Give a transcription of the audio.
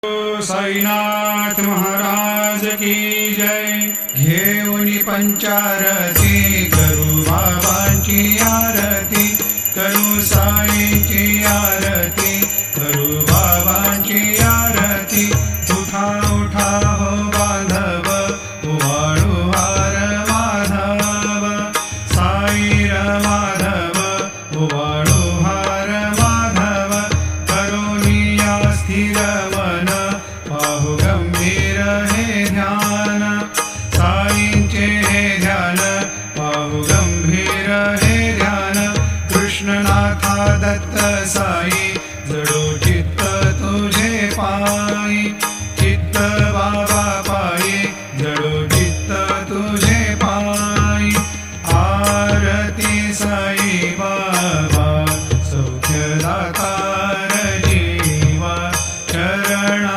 साईनाथ महाराज की जय। घेऊन पंचारती करू बाबांची आरती, करू साईंची आरती, करू बाबांची आरती। उठा उठा हो बांधव, उवाळू हार माधव, साई र माधव, उवाळू हार माधव। करुणिया स्थिर मन, पाहु गंभीर हे ध्यान, साईंचे हे ध्यान, पाहु गंभीर हे ध्यान। कृष्णनाथा दत्त साई, जडो चित्त तुझे पायी, चित्त बाबा